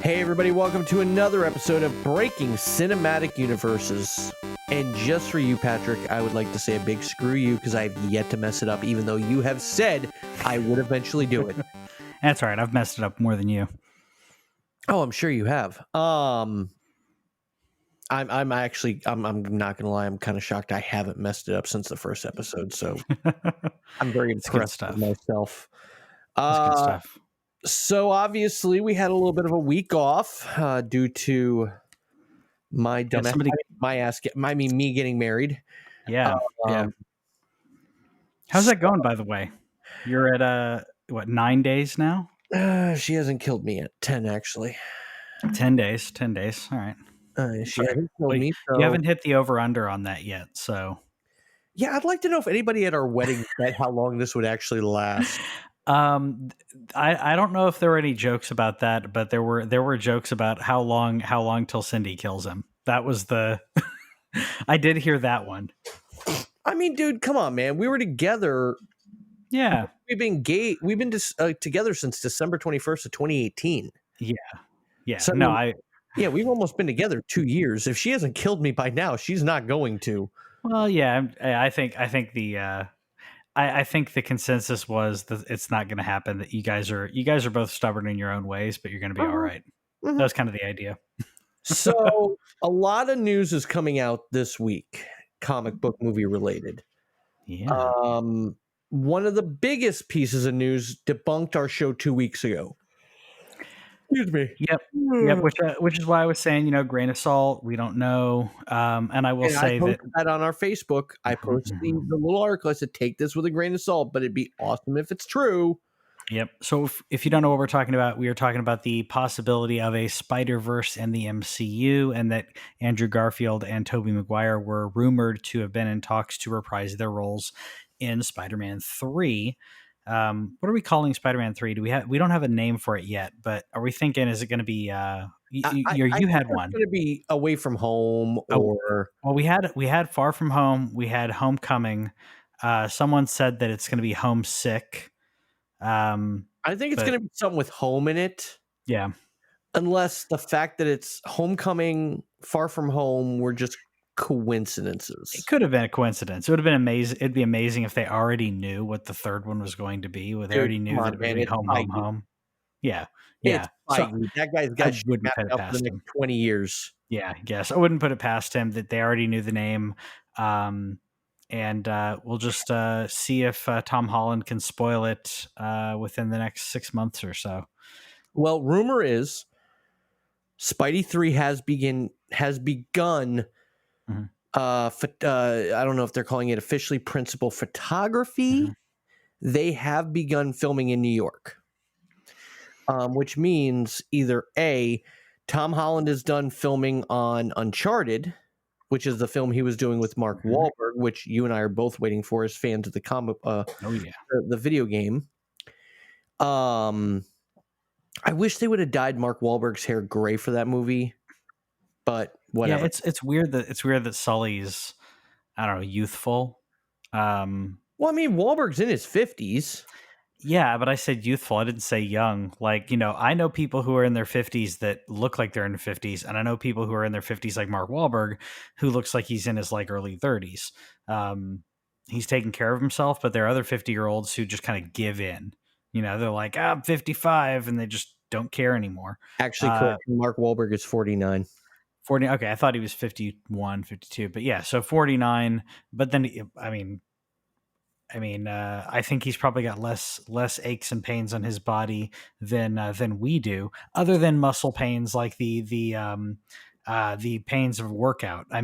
Hey everybody, welcome to another episode of Breaking Cinematic Universes. And just for you, Patrick, I would like to say a big screw you because I have yet to mess it up, even though you have said I would eventually do it. That's all right. I've messed it up more than you. Oh, I'm sure you have. I'm not gonna lie, I'm kind of shocked I haven't messed it up since the first episode, so I'm very impressed with myself. That's good stuff. So obviously we had a little bit of a week off due to my dumb me getting married. Yeah. How's that going, by the way? You're at 9 days now? She hasn't killed me yet. 10 actually. 10 days. 10 days. All right. She hasn't killed me. So... You haven't hit the over/under on that yet, so. Yeah, I'd like to know if anybody at our wedding bet how long this would actually last. I don't know if there were any jokes about that, but there were jokes about how long till Cindy kills him. That was the. I did hear that one. I mean, dude, come on, man. We were together. Yeah, we've been together since December 21st of 2018. Yeah. So, we've almost been together 2 years. If she hasn't killed me by now, she's not going to. Well, yeah, I think the consensus was that it's not going to happen. That you guys are both stubborn in your own ways, but you're going to be all right. Mm-hmm. That was kind of the idea. So a lot of news is coming out this week, comic book movie related. Yeah. One of the biggest pieces of news debunked our show 2 weeks ago. Excuse me. Yep. Which is why I was saying, grain of salt. We don't know. And I will say that on our Facebook, I posted the little article. I said, take this with a grain of salt, but it'd be awesome if it's true. Yep. So if you don't know what we're talking about, we are talking about the possibility of a Spider-Verse in the MCU, and that Andrew Garfield and Tobey Maguire were rumored to have been in talks to reprise their roles in Spider-Man 3. What are we calling Spider-Man 3? We don't have a name for it yet, but are we thinking, is it going to be you had one? It's going to be Away from Home, or well, we had Far From Home, we had Homecoming. Someone said that it's going to be Homesick. I think it's going to be something with home in it. Yeah. Unless the fact that it's Homecoming, Far From Home were just coincidences. It could have been a coincidence. It would have been amazing. It'd be amazing if they already knew what the third one was going to be. They already knew that it would be home. Yeah. So, that guy's got shit mapped out for the next 20 years. Yeah, I guess. I wouldn't put it past him that they already knew the name. And we'll just see if Tom Holland can spoil it within the next 6 months or so. Well, rumor is Spidey 3 has begun. Mm-hmm. I don't know if they're calling it officially principal photography. Mm-hmm. They have begun filming in New York, which means either A, Tom Holland is done filming on Uncharted, which is the film he was doing with Mark Wahlberg, which you and I are both waiting for as fans of the comic, the video game. I wish they would have dyed Mark Wahlberg's hair gray for that movie, but whatever. Yeah, it's weird that Sully's, I don't know, youthful. Well, I mean, Wahlberg's in his 50s. Yeah, but I said youthful. I didn't say young. Like, I know people who are in their 50s that look like they're in their 50s, and I know people who are in their 50s like Mark Wahlberg, who looks like he's in his early 30s. He's taking care of himself, but there are other 50-year-olds who just kind of give in. They're like, I'm 55, and they just don't care anymore. Actually, Mark Wahlberg is 49. 40. Okay, I thought he was 51, 52, but yeah, so 49. But then, I think he's probably got less aches and pains on his body than we do, other than muscle pains like the pains of workout. I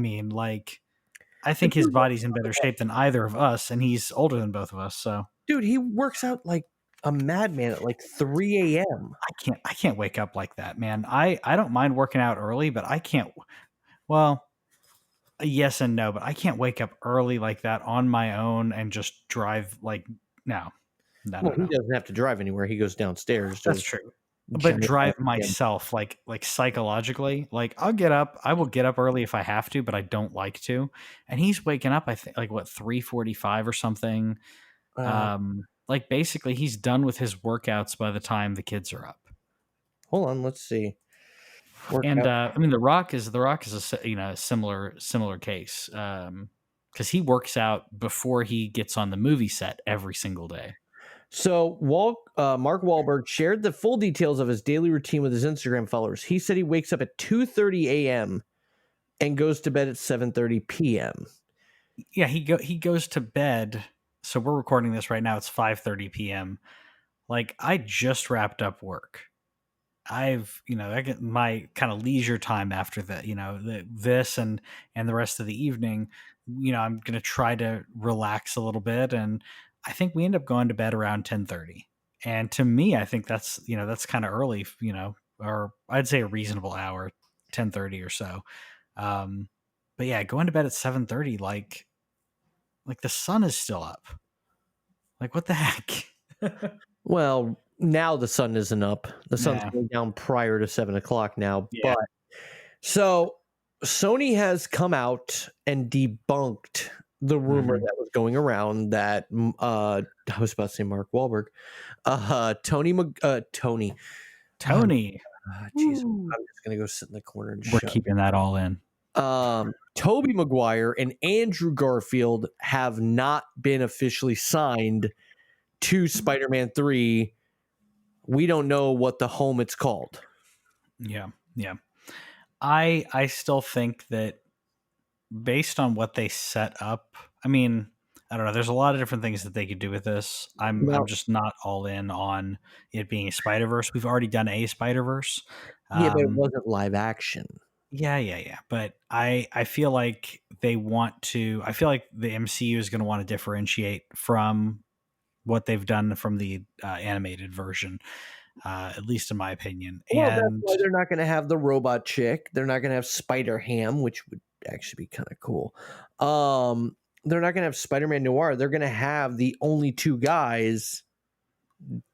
think his body's in better shape than either of us, and he's older than both of us. So, dude, he works out like a madman at 3 a.m. I can't wake up like that, man. I don't mind working out early, but I can't. Well, yes and no, but I can't wake up early like that on my own and just drive no. He doesn't have to drive anywhere. He goes downstairs. That's true. But drive myself, like psychologically, I will get up early if I have to, but I don't like to. And he's waking up, I think 3:45 or something. Basically he's done with his workouts by the time the kids are up. Hold on, let's see. Work And out. I mean, The Rock is a similar case because he works out before he gets on the movie set every single day. So Mark Wahlberg shared the full details of his daily routine with his Instagram followers. He said he wakes up at 2:30 a.m. and goes to bed at 7:30 p.m. Yeah, he goes to bed. So we're recording this right now. It's 5:30 p.m. Like I just wrapped up work. I get my kind of leisure time after that, this and the rest of the evening, I'm going to try to relax a little bit. And I think we end up going to bed around 10:30. And to me, I think that's kind of early, or I'd say a reasonable hour, 10:30 or so. But yeah, going to bed at 7:30, like the sun is still up. Like what the heck? Well, now the sun isn't up. The sun's Yeah. going down prior to 7 o'clock now. Yeah. But so Sony has come out and debunked the rumor Mhm. that was going around that I was about to say Mark Wahlberg, Tony, Tony. jeez, Woo. I'm just gonna go sit in the corner and We're shut. keeping that all in. Tobey Maguire and Andrew Garfield have not been officially signed to Spider-Man 3. We don't know what the home it's called. Yeah. Yeah. I still think that based on what they set up, I mean, I don't know. There's a lot of different things that they could do with this. I'm Now, just not all in on it being a Spider-Verse. We've already done a Spider-Verse. yeah, but it wasn't live action. Yeah. But I feel like they want to. I feel like the MCU is going to want to differentiate from what they've done from the animated version, at least in my opinion. Well, that's And why they're not going to have the robot chick. They're not going to have Spider Ham, which would actually be kind of cool. They're not going to have Spider-Man Noir. They're going to have the only two guys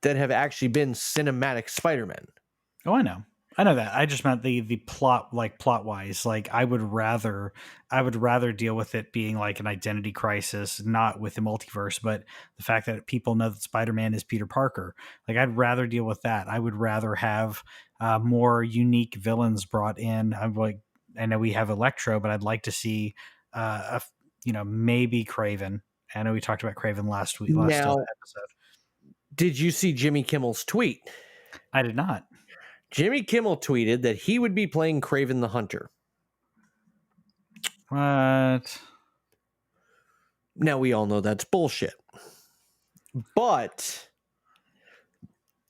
that have actually been cinematic Spider-Man. oh, I know that. I just meant the plot, like plot wise. Like I would rather deal with it being like an identity crisis, not with the multiverse, but the fact that people know that Spider-Man is Peter Parker. Like I'd rather deal with that. I would rather have more unique villains brought in. I'm like, I know we have Electro, but I'd like to see, maybe Craven. I know we talked about Craven last Now, episode. did you see Jimmy Kimmel's tweet? I did not. Jimmy Kimmel tweeted that he would be playing Kraven the Hunter. What? Now, we all know that's bullshit. But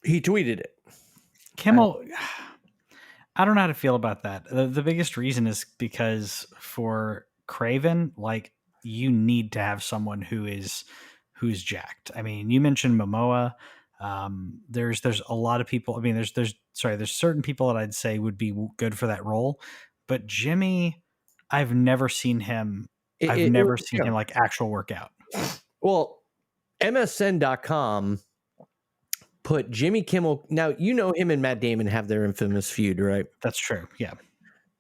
he tweeted it. Kimmel, I don't know how to feel about that. The biggest reason is because for Craven, like you need to have someone who's jacked. I mean, you mentioned Momoa. There's a lot of people. I mean, there's certain people that I'd say would be good for that role, but Jimmy, I've never seen him. I've never seen him like actual workout. Well, MSN.com put Jimmy Kimmel. Now, you know him and Matt Damon have their infamous feud, right? That's true. Yeah.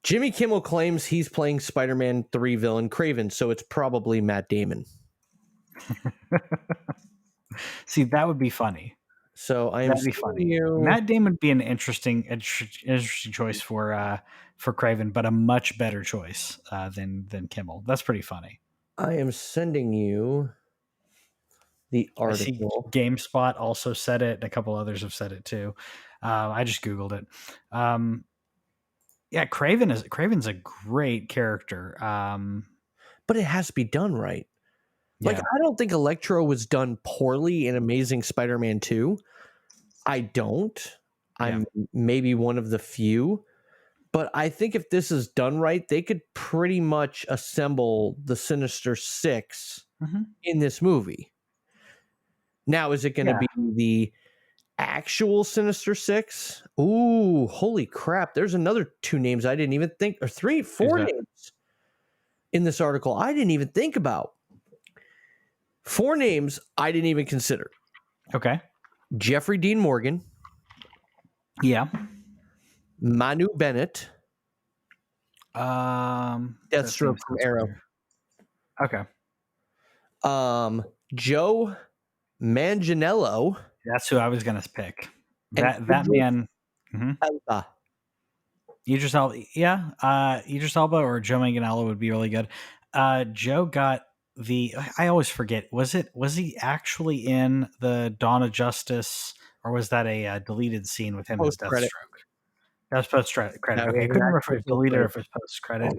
Jimmy Kimmel claims he's playing Spider-Man 3 villain Kraven, so it's probably Matt Damon. See, that would be funny. So that'd be funny. Matt Damon would be an interesting choice for Craven, but a much better choice than Kimmel. That's pretty funny. I am sending you the article. I see GameSpot also said it, and a couple others have said it too. I just Googled it. Yeah, Craven's a great character. But it has to be done right. Like, I don't think Electro was done poorly in Amazing Spider-Man 2. I don't. I'm maybe one of the few. But I think if this is done right, they could pretty much assemble the Sinister Six in this movie. Now, is it going to be the actual Sinister Six? Ooh, holy crap. There's another two names I didn't even think, or four names in this article I didn't even think about. 4 names I didn't even consider. Okay. Jeffrey Dean Morgan. Yeah. Manu Bennett. Deathstroke from Arrow. Okay. Joe Manganiello. That's who I was going to pick. That man. Elba. Idris Elba, Idris Elba or Joe Manganiello would be really good. Joe got I always forget. Was he actually in the Dawn of Justice, or was that a deleted scene with him as Post credit. Deathstroke? That was post credit. No, Okay, I it couldn't remember if it actually was post deleted or credit. if it was post credit.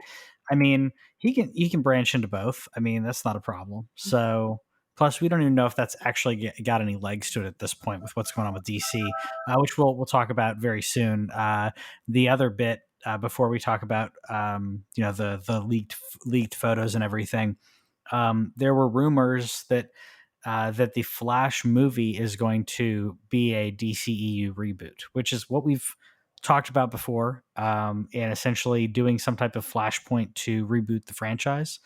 I mean, he can branch into both. I mean, that's not a problem. So plus, we don't even know if that's actually got any legs to it at this point with what's going on with DC, which we'll talk about very soon. The other bit before we talk about the leaked photos and everything, there were rumors that that the Flash movie is going to be a DCEU reboot, which is what we've talked about before, and essentially doing some type of Flashpoint to reboot the franchise.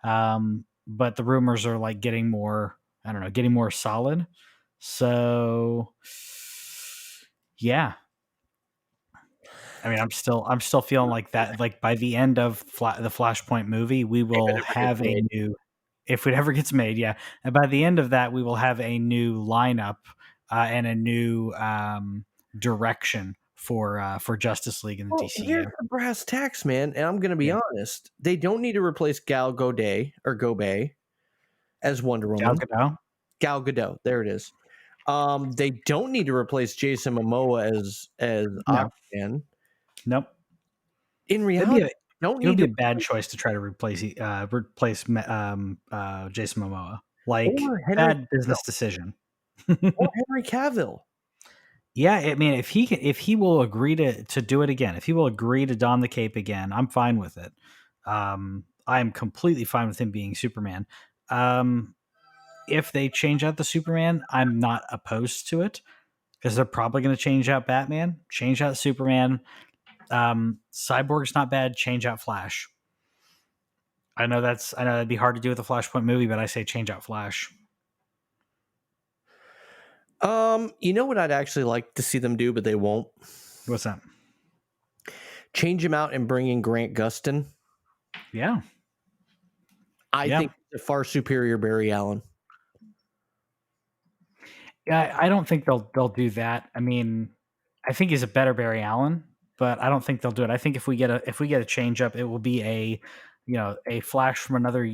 But the rumors are like getting more, I don't know, getting more solid. So, yeah. I mean, I'm still feeling like that. Like by the end of the Flashpoint movie, we will have a new, if it ever gets made, yeah. And by the end of that, we will have a new lineup and a new direction for Justice League in the Well, here's DCU. the brass tacks, man, and I'm going to be Yeah. honest. They don't need to replace Gal Gadot or Gobet as Wonder Gal Woman. Gadot? Gal Gadot, there it is. They don't need to replace Jason Momoa as No. Aquaman. Nope. In It'd reality, be don't it would need be to a bad choice to try to replace Jason Momoa. Like or Henry bad business decision. or Henry Cavill. Yeah, I mean, if he will agree to do it again, if he will agree to don the cape again, I'm fine with it. I am completely fine with him being Superman. If they change out the Superman, I'm not opposed to it because they're probably going to change out Batman, change out Superman. Cyborg's not bad. Change out Flash. I know that'd be hard to do with a Flashpoint movie, but I say change out Flash. You know what I'd actually like to see them do, but they won't. What's that? Change him out and bring in Grant Gustin. Yeah, I think it's a far superior Barry Allen. Yeah, I don't think they'll do that. I mean, I think he's a better Barry Allen, but I don't think they'll do it. I think if we get a change up, it will be a Flash from another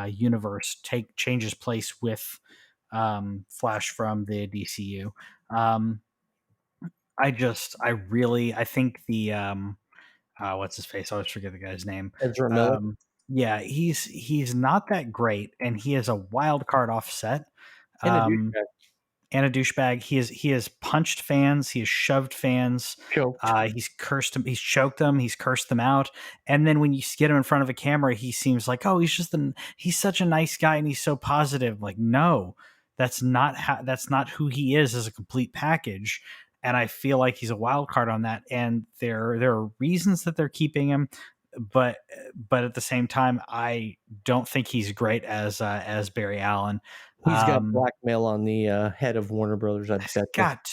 universe changes place with Flash from the DCU. I think the what's his face? I always forget the guy's name. Ezra Miller. Yeah, he's not that great, and he is a wild card offset. And a douchebag. And a douchebag. He has punched fans. He has shoved fans. Choked. He's cursed them. He's choked them. He's cursed them out. And then when you get him in front of a camera, he seems like, oh, he's such a nice guy and he's so positive. Like, no, that's not who he is as a complete package. And I feel like he's a wild card on that. And there are reasons that they're keeping him, but at the same time, I don't think he's great as Barry Allen. He's got blackmail on the head of Warner Brothers. He's got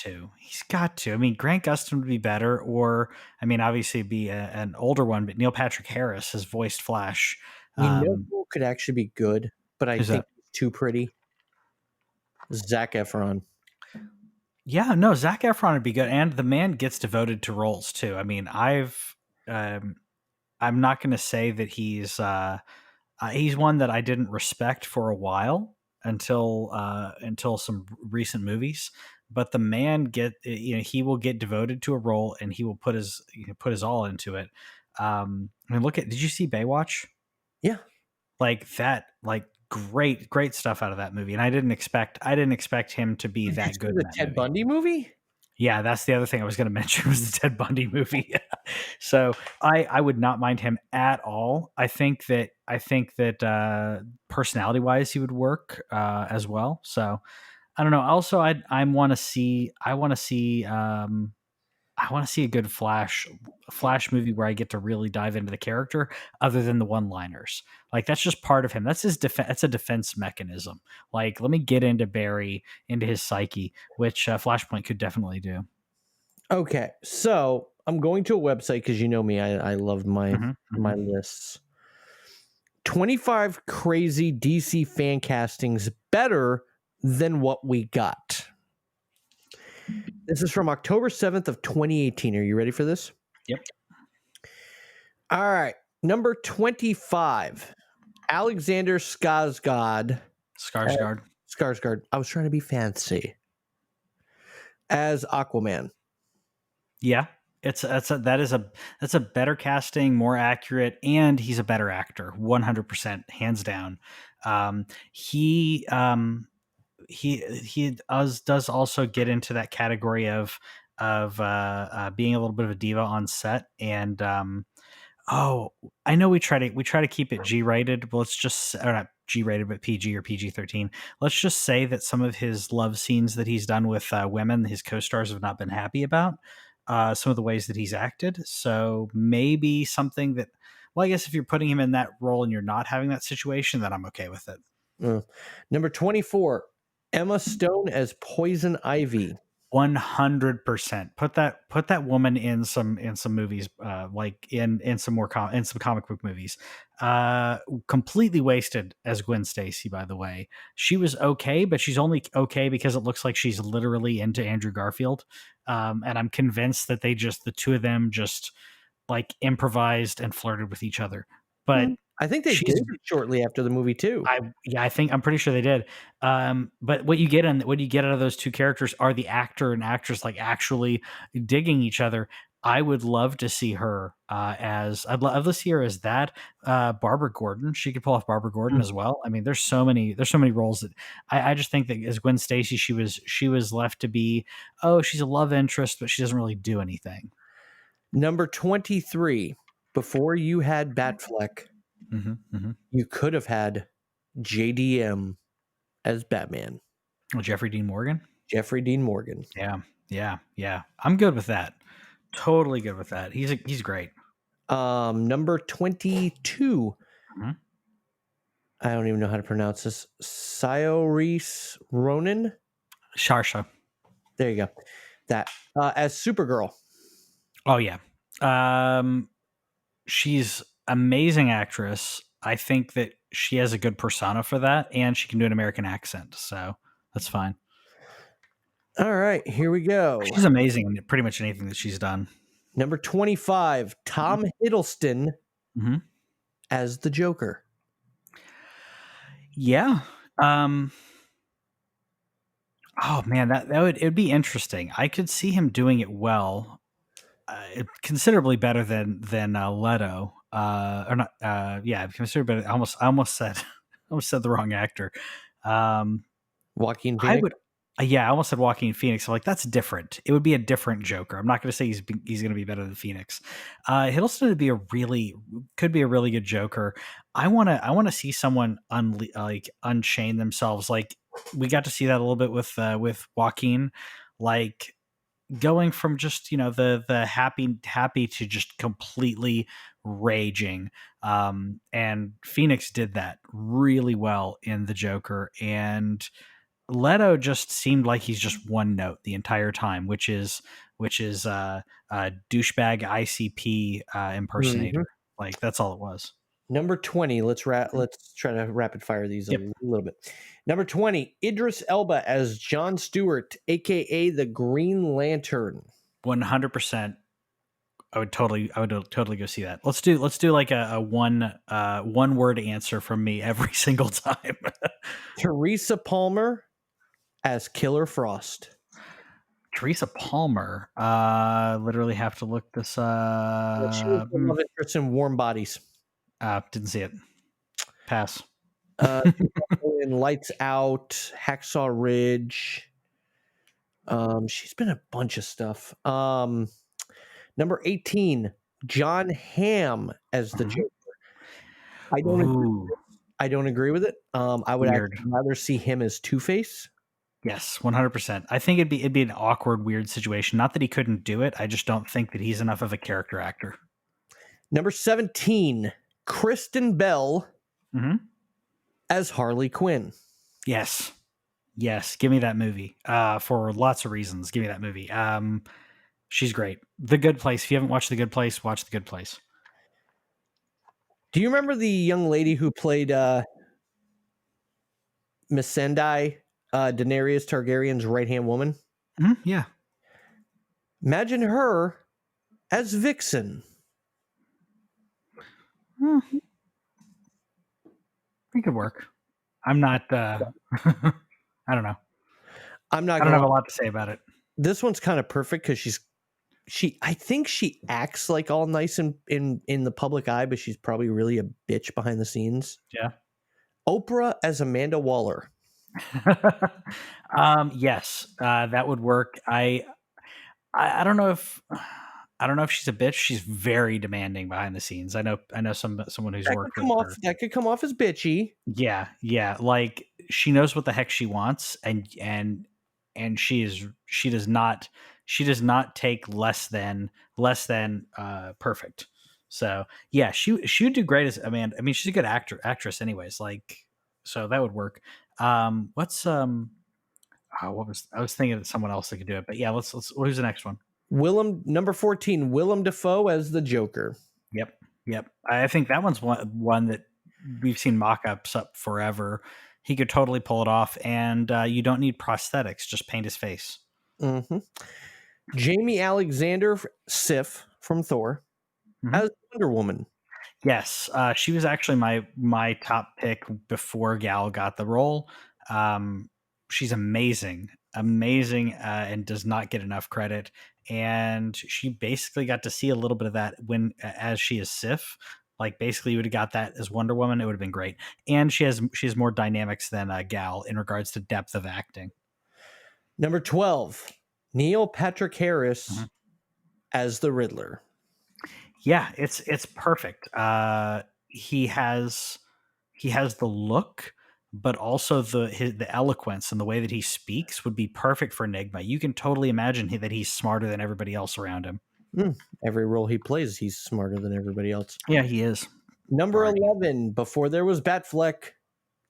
to. I mean, Grant Gustin would be better, or I mean, obviously be an older one. But Neil Patrick Harris has voiced Flash. You know who could actually be good, but I think he's too pretty. Zac Efron. Yeah, no, Zac Efron would be good, and the man gets devoted to roles too. I mean, I'm not going to say that he's one that I didn't respect for a while until some recent movies, but the man he will get devoted to a role and he will put his all into it. I mean, did you see Baywatch? Yeah, like that, like great stuff out of that movie, and I didn't expect him to be that good. The Ted Bundy movie. Yeah, that's the other thing I was going to mention was the Ted Bundy movie. So I would not mind him at all. I think that personality wise he would work as well. So I don't know. Also, I want to see a good Flash movie where I get to really dive into the character other than the one-liners. Like that's just part of him. That's his defense. That's a defense mechanism. Like let me get into Barry, into his psyche, which Flashpoint could definitely do. Okay, so I'm going to a website because you know me. I love my lists. 25 crazy DC fan castings better than what we got. This is from October 7th of 2018. Are you ready for this? Yep. All right. Number 25, Alexander Skarsgård. Skarsgård. Skarsgård. I was trying to be fancy. As Aquaman. Yeah. That's a better casting, more accurate, and he's a better actor, 100%, hands down. He does also get into that category of being a little bit of a diva on set, and I know we try to keep it G-rated, but let's just, or not G-rated, but PG or PG-13. Let's just say that some of his love scenes that he's done with women, his co-stars have not been happy about. Some of the ways that he's acted. So maybe something that, well, I guess if you're putting him in that role and you're not having that situation, then I'm okay with it. Number 24, Emma Stone as Poison Ivy. 100%. Put that woman in some movies, like in some comic book movies. Completely wasted as Gwen Stacy, by the way. She was okay, but she's only okay because it looks like she's literally into Andrew Garfield. And I'm convinced that the two of them just like improvised and flirted with each other. But I think they did shortly after the movie too. I'm pretty sure they did. But what you get out of those two characters are the actor and actress like actually digging each other. I would love to see her I'd love to see her as that Barbara Gordon. She could pull off Barbara Gordon as well. I mean, there's so many roles that I just think that as Gwen Stacy, she was left to be, she's a love interest, but she doesn't really do anything. Number 23, before you had Batfleck, you could have had JDM as Batman. Oh, Jeffrey Dean Morgan? Jeffrey Dean Morgan. Yeah. I'm good with that. Totally good with that. He's great. Number 22. I don't even know how to pronounce this. Saoirse Ronan? Saoirse. There you go. That as Supergirl. Oh yeah. She's amazing actress. I think that she has a good persona for that, and she can do an American accent, so that's fine. All right, here we go. She's amazing in pretty much anything that she's done. Number 25, Tom Hiddleston as the Joker. Yeah. Oh man, it'd be interesting. I could see him doing it well, considerably better than Leto. Or not? Yeah, considerably better. I almost said the wrong actor. Joaquin Phoenix. I almost said Joaquin Phoenix. I'm like, that's different. It would be a different Joker. I'm not going to say he's going to be better than Phoenix. Hiddleston could be a really good Joker. I want to see someone unchain themselves. Like we got to see that a little bit with Joaquin, like going from just the happy to just completely raging. And Phoenix did that really well in the Joker, and Leto just seemed like he's just one note the entire time, which is douchebag ICP impersonator. Like that's all it was. Number 20. Let's try to rapid fire these a little bit. Number 20, Idris Elba as Jon Stewart, aka the Green Lantern. 100%. I would totally go see that. Let's do like a one word answer from me every single time. Teresa Palmer as Killer Frost. Teresa Palmer. Literally have to look this up. She was the love interest in Warm Bodies. Didn't see it. Pass. In Lights Out, Hacksaw Ridge. She's been a bunch of stuff. Number 18, John Hamm as the Joker. I don't agree with it. I would rather see him as Two-Face. Yes, 100%. I think it'd be an awkward, weird situation. Not that he couldn't do it. I just don't think that he's enough of a character actor. Number 17, Kristen Bell as Harley Quinn. Yes. Give me that movie. For lots of reasons. Give me that movie. She's great. The Good Place. If you haven't watched The Good Place, watch The Good Place. Do you remember the young lady who played Missandei, Daenerys Targaryen's right-hand woman? Yeah. Imagine her as Vixen. It could work. I'm not. I don't know. I'm not I don't gonna have a lie. lot to say about it. This one's kind of perfect because I think she acts like all nice in the public eye, but she's probably really a bitch behind the scenes. Yeah. Oprah as Amanda Waller. Yes, that would work. I don't know if she's a bitch. She's very demanding behind the scenes. I know someone who's worked with her. That could come off as bitchy. Yeah. Like she knows what the heck she wants, and she does not take less than perfect. So yeah, she would do great as Amanda. I mean, she's a good actress anyways. Like, so that would work. What's what was I was thinking of someone else that could do it, but yeah, let's who's the next one? Number 14, Willem Dafoe as the Joker. Yep. I think that one's one that we've seen mock-ups up forever. He could totally pull it off, and you don't need prosthetics; just paint his face. Mm-hmm. Jamie Alexander Sif from Thor as Wonder Woman. Yes, she was actually my top pick before Gal got the role. She's amazing, and does not get enough credit. And she basically got to see a little bit of that when, as she is Sif. Like basically, you would have got that as Wonder Woman. It would have been great. And she has more dynamics than Gal in regards to depth of acting. Number 12, Neil Patrick Harris as the Riddler. Yeah, it's perfect. He has the look, but also the eloquence and the way that he speaks would be perfect for Enigma. You can totally imagine that he's smarter than everybody else around him. Every role he plays, he's smarter than everybody else. Yeah, he is. Number 11, before there was Batfleck,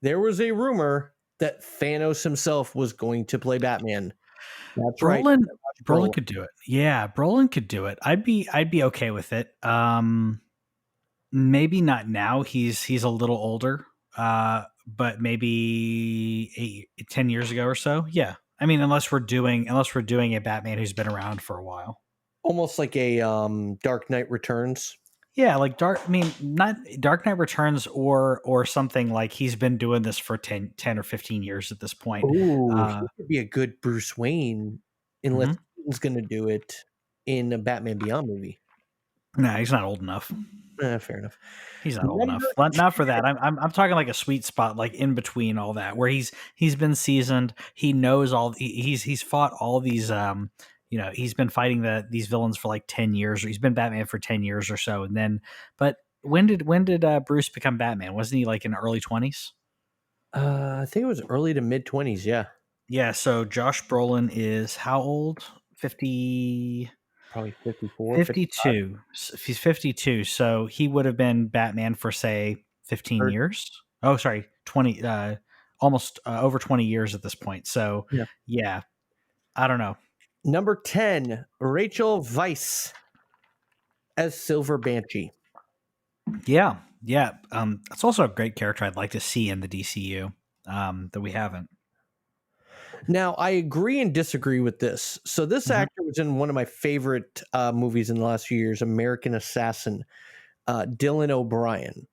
there was a rumor that Thanos himself was going to play Batman. That's right. Brolin could do it. Yeah, Brolin could do it. I'd be okay with it. Maybe not now. He's a little older. But maybe 10 years ago or so. Yeah. I mean, unless we're doing a Batman who's been around for a while. Almost like a Dark Knight Returns. Yeah, like not Dark Knight Returns or something like he's been doing this for 10 or 15 years at this point. Ooh, he could be a good Bruce Wayne unless he's going to do it in a Batman Beyond movie. No, he's not old enough. Fair enough. He's not old enough. Not for that. I'm talking like a sweet spot, like in between all that, where he's been seasoned. He knows he's fought all these he's been fighting these villains for like 10 years, or he's been Batman for 10 years or so. And then, but when did Bruce become Batman? Wasn't he like in early 20s? I think it was early to mid 20s. Yeah. Yeah. So Josh Brolin is how old? 50. Probably 54. 52. 55. He's 52. So he would have been Batman for say 15 years. Oh, sorry. 20, almost over 20 years at this point. So yeah, I don't know. Number 10, Rachel Weisz as Silver Banshee. Yeah. It's also a great character I'd like to see in the DCU that we haven't. Now, I agree and disagree with this. So this actor was in one of my favorite movies in the last few years, American Assassin, Dylan O'Brien.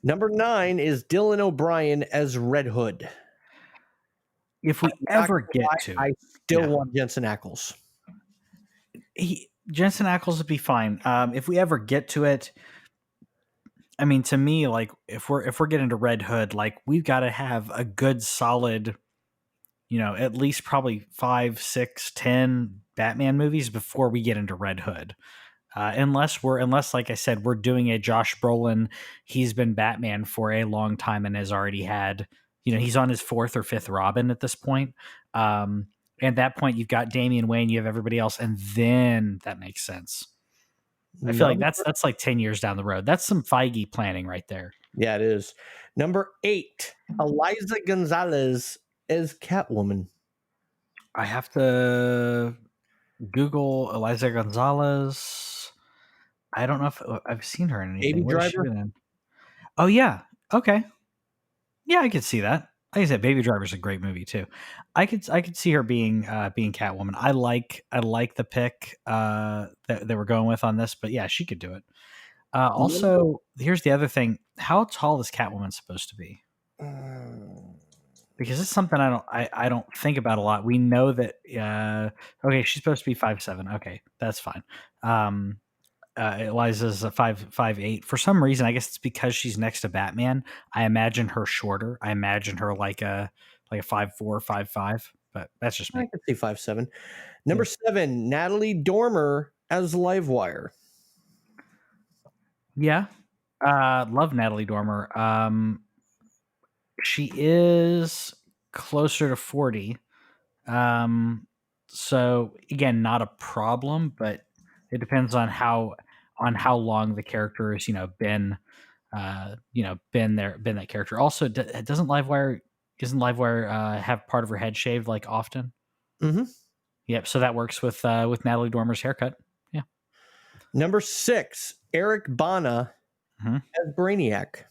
Number 9 is Dylan O'Brien as Red Hood. If we ever get to, I still want Jensen Ackles. Jensen Ackles would be fine. If we ever get to it, I mean, to me, like if we're getting to Red Hood, like we've got to have a good, solid, at least probably 5, 6, 10 Batman movies before we get into Red Hood. Unless, like I said, we're doing a Josh Brolin. He's been Batman for a long time and has already had, he's on his 4th or 5th Robin at this point. At that point, you've got Damian Wayne, you have everybody else, and then that makes sense. I feel like that's like 10 years down the road. That's some Feige planning right there. Yeah, it is. Number 8, Eliza Gonzalez as Catwoman. I have to Google Eliza Gonzalez. I don't know if I've seen her in anything. Baby Driver? Oh, yeah. Okay. Yeah, I could see that. Like I said, Baby Driver's a great movie too. I could see her being Catwoman. I like the pick that we're going with on this, but yeah, she could do it. Num- Also, here's the other thing: how tall is Catwoman supposed to be? Mm, Because it's something I don't think about a lot. We know that okay, she's supposed to be 5'7". Okay, that's fine. Um, Eliza's a 5'8". For some reason, I guess it's because she's next to Batman. I imagine her shorter. I imagine her like a 5'4", 5'5". But that's just I me. could see 5'7". Yeah. Number 7, Natalie Dormer as Livewire. Yeah. Love Natalie Dormer. She is closer to 40. So again, not a problem, but it depends on how long the character has, been that character. Also, doesn't Livewire isn't Livewire have part of her head shaved like often? hmm Yep. So that works with Natalie Dormer's haircut. Yeah. Number 6, Eric Bana Mhm. as Brainiac.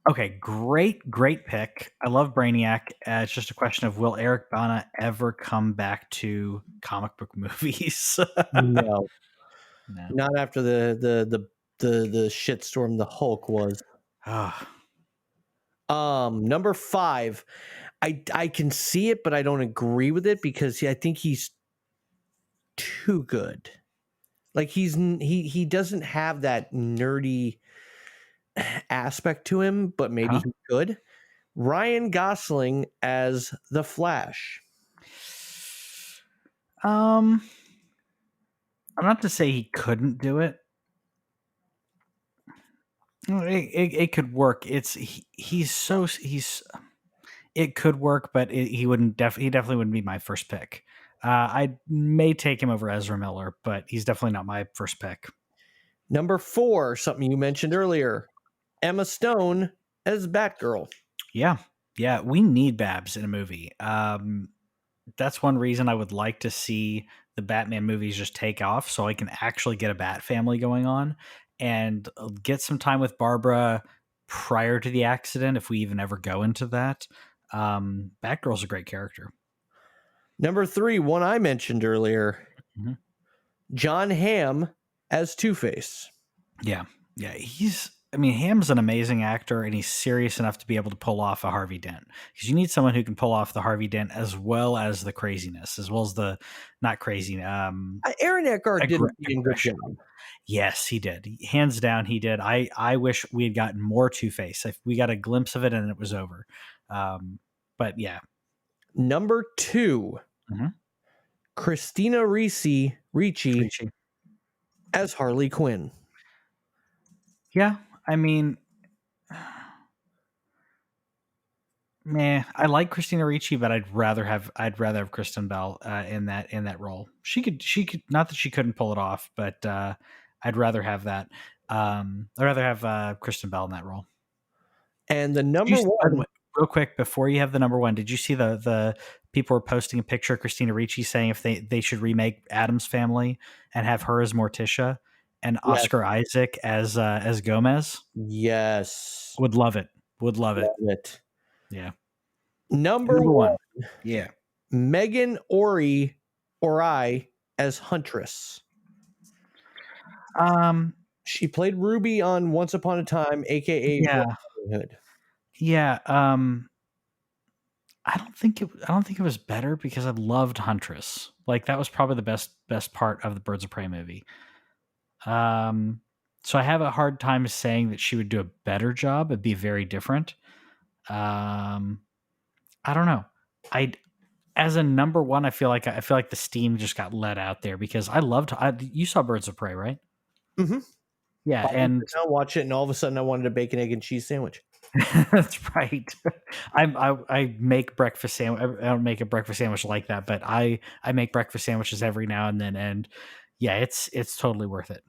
Okay, great pick. I love Brainiac. It's just a question of will Eric Bana ever come back to comic book movies? No, No. not after the shitstorm the Hulk was. Ah, Number 5, I can see it, but I don't agree with it because I think he's too good. Like he doesn't have that nerdy aspect to him, but maybe huh? he could. Ryan Gosling as the Flash. Um, I'm not to say he couldn't do it. It could work. He's it could work, but he definitely wouldn't be my first pick. I may take him over Ezra Miller, but he's definitely not my first pick. Number 4, something you mentioned earlier, Emma Stone as Batgirl. Yeah, yeah, we need Babs in a movie. That's one reason I would like to see the Batman movies just take off, so I can actually get a Bat family going on and get some time with Barbara prior to the accident, if we even ever go into that. Batgirl's a great character. Number 3, one I mentioned earlier, Mhm. John Hamm as Two-Face. Yeah, yeah, I mean, Ham's an amazing actor, and he's serious enough to be able to pull off a Harvey Dent. Because you need someone who can pull off the Harvey Dent as well as the craziness, as well as the not crazy, Aaron Eckhart did a damn good aggression. job. Yes, he did. Hands down, he did. I wish we had gotten more Two Face. If we got a glimpse of it and it was over. But yeah. Number 2, Mhm. Christina Ricci Preachy. as Harley Quinn. Yeah, I mean, meh. I like Christina Ricci, but I'd rather have Kristen Bell in that role. She could not that she couldn't pull it off, but I'd rather have that. I'd rather have Kristen Bell in that role. And the Did you number by the 1, way, real quick before you have the number one, did you see the people were posting a picture of Christina Ricci saying if they should remake Adam's Family and have her as Morticia and yes, Oscar Isaac as Gomez? yes, Would love it. Would love it. love it. Yeah. Number Number 1, one. Yeah. Megan Ori as Huntress. Um. She played Ruby on Once Upon a Time, aka Yeah. Red Hood. Yeah. I don't think it was better because I loved Huntress. Like that was probably the best part of the Birds of Prey movie. Um, so I have a hard time saying that she would do a better job. It'd be very different. Um, I don't know. I As a number one, I feel like the steam just got let out there because you saw Birds of Prey, right? Mm-hmm. Yeah, and Watch it, and all of a sudden, I wanted a bacon, egg, and cheese sandwich. that's right. I make breakfast sandwich. I don't make a breakfast sandwich like that, but I make breakfast sandwiches every now and then, and yeah, it's totally worth it.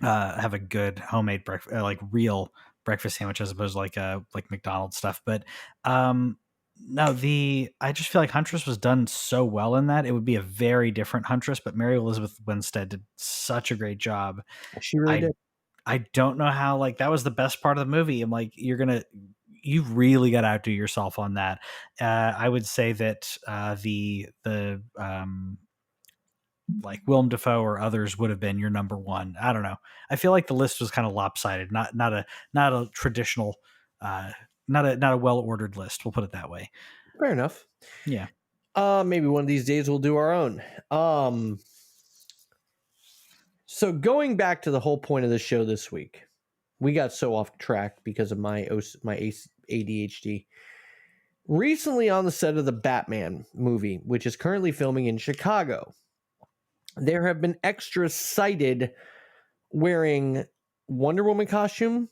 Have a good homemade breakfast, like real breakfast sandwich, as opposed to like McDonald's stuff. But no, I just feel like Huntress was done so well in that it would be a very different Huntress. But Mary Elizabeth Winstead did such a great job. She really I did. I don't know how, like, that was the best part of the movie. I'm like, you're gonna you've really got to outdo yourself on that. I would say that the like Willem Dafoe or others would have been your number one. I don't know. I feel like the list was kind of lopsided, not a traditional, not a well ordered list. We'll put it that way. Fair enough. Yeah. Maybe one of these days we'll do our own. So going back to the whole point of the show this week, we got so off track because of my ADHD. Recently, on the set of the Batman movie, which is currently filming in Chicago, there have been extras cited wearing Wonder Woman costume,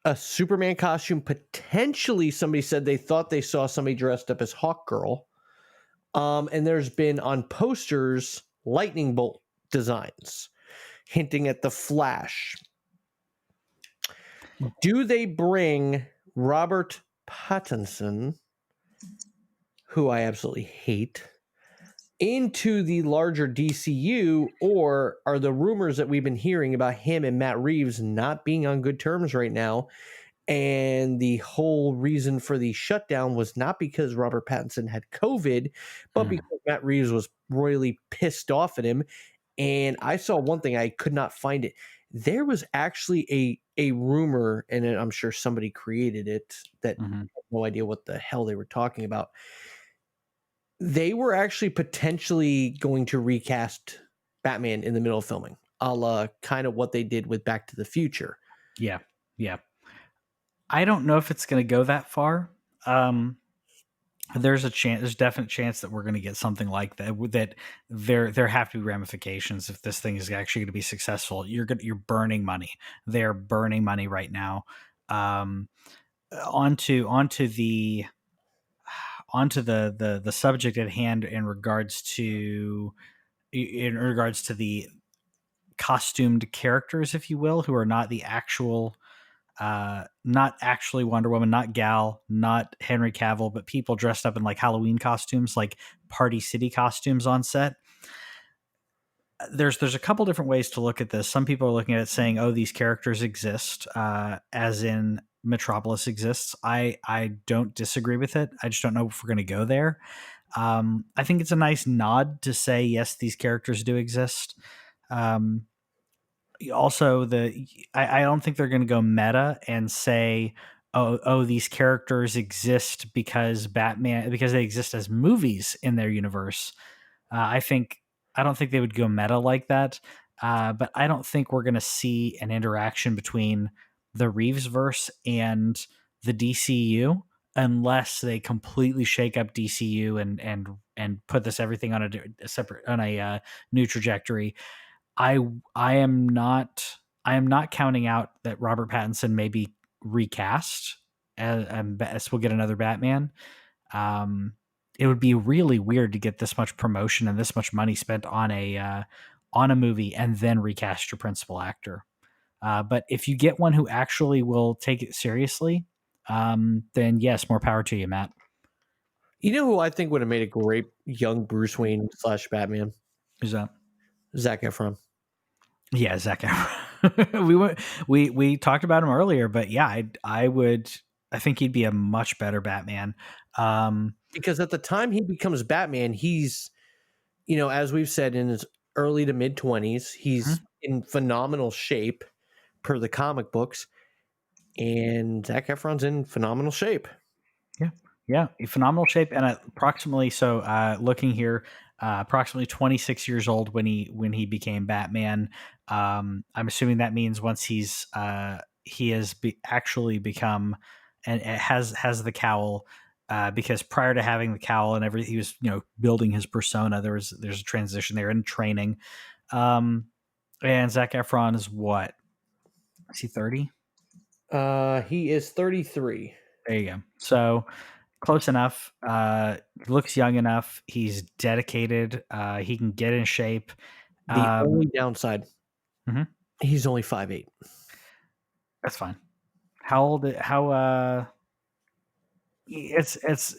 a Superman costume. Potentially, somebody said they thought they saw somebody dressed up as Hawkgirl. And there's been on posters lightning bolt designs hinting at the Flash. Do they bring Robert Pattinson, who I absolutely hate, into the larger DCU, or are the rumors that we've been hearing about him and Matt Reeves not being on good terms right now, and the whole reason for the shutdown was not because Robert Pattinson had COVID, but because Matt Reeves was royally pissed off at him? And I saw one thing, I could not find it. There was actually a rumor, and I'm sure somebody created it that had no idea what the hell they were talking about. They were actually potentially going to recast Batman in the middle of filming, a la kind of what they did with Back to the Future. Yeah. I don't know if it's going to go that far. There's a definite chance that we're going to get something like that. That there have to be ramifications if this thing is actually going to be successful. You're burning money. They're burning money right now. Onto the subject at hand in regards to the costumed characters, if you will, who are not the actual. Not actually Wonder Woman, not Gal, not Henry Cavill, but people dressed up in like Halloween costumes, like Party City costumes on set. There's a couple different ways to look at this. Some people are looking at it saying, "Oh, these characters exist," as in Metropolis exists. I don't disagree with it. I just don't know if we're going to go there. I think it's a nice nod to say, yes, these characters do exist. Also, I don't think they're going to go meta and say, oh, these characters exist because they exist as movies in their universe. I don't think they would go meta like that. But I don't think we're going to see an interaction between the Reevesverse and the DCU unless they completely shake up DCU and put everything on a new trajectory. I am not counting out that Robert Pattinson may be recast as we'll get another Batman. It would be really weird to get this much promotion and this much money spent on a movie and then recast your principal actor. But if you get one who actually will take it seriously, then yes, more power to you, Matt. You know who I think would have made a great young Bruce Wayne / Batman? Who's that? Zac Efron. Yeah, Zac Efron. we talked about him earlier, but yeah, I think he'd be a much better Batman. Because at the time he becomes Batman, he's, as we've said, in his early to mid 20s, he's in phenomenal shape per the comic books, and Zac Efron's in phenomenal shape. Yeah, phenomenal shape, and approximately looking here, approximately 26 years old when he became Batman. I'm assuming that means once he has actually become and has the cowl, because prior to having the cowl and everything, he was building his persona. There's a transition there in training. And Zac Efron is what? Is he 30? He is 33. There you go. So close enough. Looks young enough. He's dedicated. He can get in shape. The only downside, he's only 5'8". That's fine. It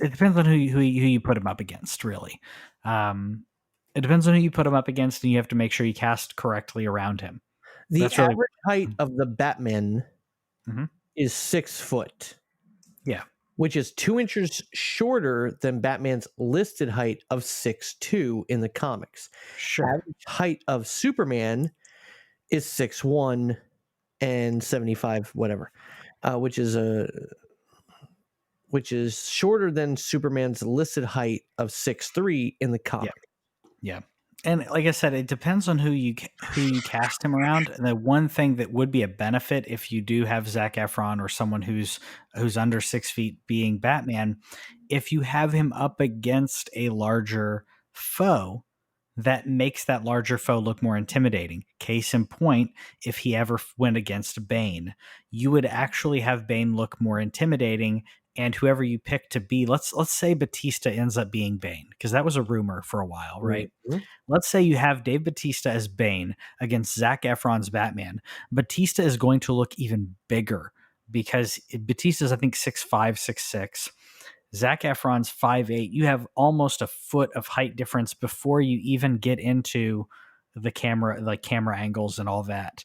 depends on who you put him up against, really. It depends on who you put him up against, and you have to make sure you cast correctly around him. The average height of the Batman is 6 foot. Yeah. which is 2 inches shorter than Batman's listed height of 6'2" in the comics. Sure. Average height of Superman is 6'1" and 75 whatever, which is shorter than Superman's listed height of 6'3" in the comic. Yeah. And like I said, it depends on who you cast him around. And the one thing that would be a benefit if you do have Zac Efron or someone who's under 6 feet being Batman, if you have him up against a larger foe, that makes that larger foe look more intimidating. Case in point, if he ever went against Bane, you would actually have Bane look more intimidating. And whoever you pick to be, let's say Batista ends up being Bane, because that was a rumor for a while, right? Mm-hmm. Let's say you have Dave Batista as Bane against Zac Efron's Batman. Batista is going to look even bigger because Batista's, I think, 6'5", 6'6". Zac Efron's 5'8". You have almost a foot of height difference before you even get into the camera, like camera angles and all that.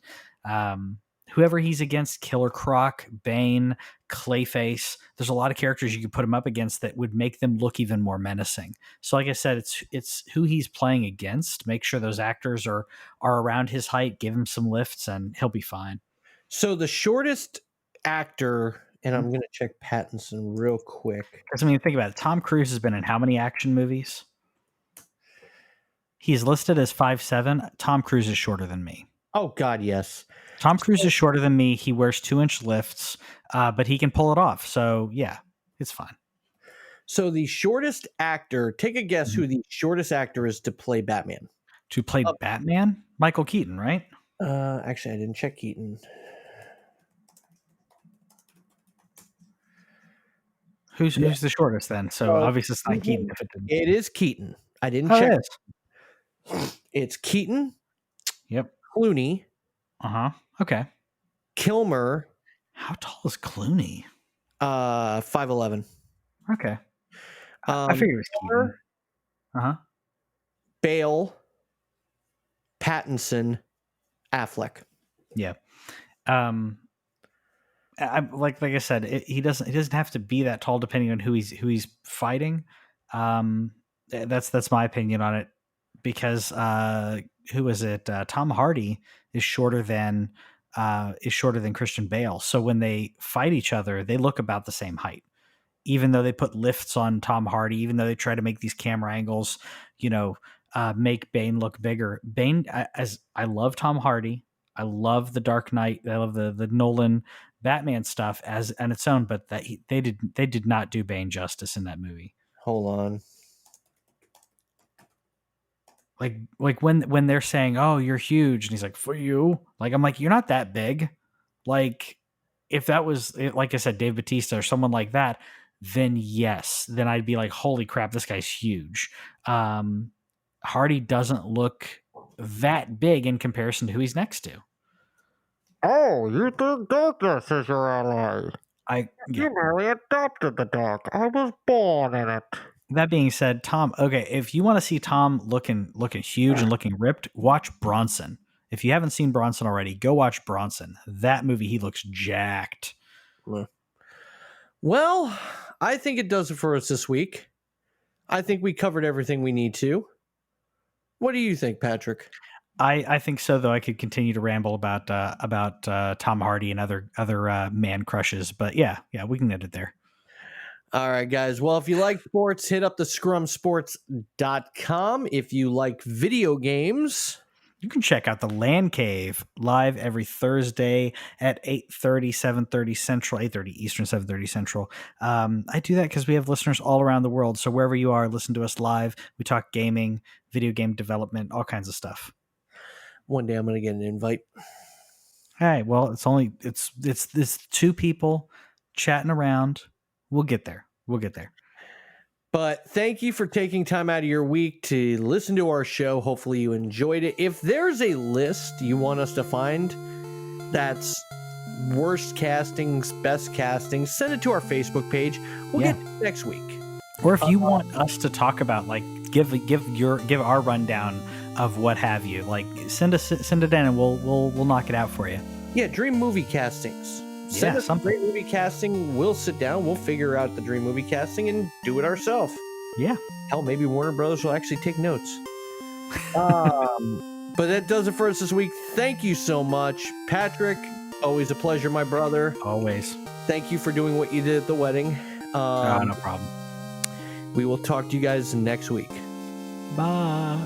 Whoever he's against, Killer Croc, Bane, Clayface, there's a lot of characters you could put him up against that would make them look even more menacing. So like I said, it's who he's playing against. Make sure those actors are around his height, give him some lifts, and he'll be fine. So the shortest actor, and I'm going to check Pattinson real quick. Because, I mean, think about it. Tom Cruise has been in how many action movies? He's listed as 5'7". Tom Cruise is shorter than me. Oh, God, yes. Tom Cruise is shorter than me. He wears 2-inch lifts, but he can pull it off. So, yeah, it's fine. So the shortest actor, take a guess who the shortest actor is to play Batman. To play Batman? Michael Keaton, right? Actually, I didn't check Keaton. Who's the shortest then? So obviously it's not Keaton. If it is Keaton. I didn't check. It is. It's Keaton. Yep. Clooney. Okay. Kilmer. How tall is Clooney? 5'11". Okay. I figured it was Keaton. Bale. Pattinson. Affleck. Yeah. Like I said, he doesn't have to be that tall depending on who he's fighting. That's my opinion on it, because who is it? Tom Hardy is shorter than Christian Bale. So when they fight each other, they look about the same height. Even though they put lifts on Tom Hardy, even though they try to make these camera angles, make Bane look bigger. Bane, as I love Tom Hardy, I love the Dark Knight, I love the Nolan Batman stuff as on its own, but they did not do Bane justice in that movie. Hold on. Like when they're saying, "Oh, you're huge," and he's like, "For you," like I'm like, "You're not that big." Like if that was, like I said, Dave Batista or someone like that, then yes, then I'd be like, "Holy crap, this guy's huge." Hardy doesn't look that big in comparison to who he's next to. Oh, you think darkness is your ally? You merely adopted the dark. I was born in it. That being said, Tom, okay, if you want to see Tom looking huge and looking ripped, watch Bronson. If you haven't seen Bronson already, go watch Bronson. That movie, he looks jacked. Well, I think it does it for us this week. I think we covered everything we need to. What do you think, Patrick? I think so, though. I could continue to ramble about Tom Hardy and other man crushes, but yeah, we can end it there. All right, guys. Well, if you like sports, hit up the scrumsports.com. If you like video games, you can check out the LANCave live every Thursday at 8:30, 7:30 Central, 8:30 Eastern, 7:30 Central. I do that because we have listeners all around the world. So wherever you are, listen to us live. We talk gaming, video game development, all kinds of stuff. One day I'm going to get an invite. All right. Well, it's this two people chatting around. We'll get there. But thank you for taking time out of your week to listen to our show. Hopefully you enjoyed it. If there's a list you want us to find that's worst castings, best castings, send it to our Facebook page. We'll get it next week. Or if you want us to talk about, like, give our rundown of what have you, like send it in and we'll knock it out for you. Yeah, dream movie castings. Send us something. great movie casting. We'll sit down. We'll figure out the dream movie casting and do it ourselves. Yeah. Hell, maybe Warner Brothers will actually take notes. But that does it for us this week. Thank you so much, Patrick. Always a pleasure, my brother. Always. Thank you for doing what you did at the wedding. No problem. We will talk to you guys next week. Bye.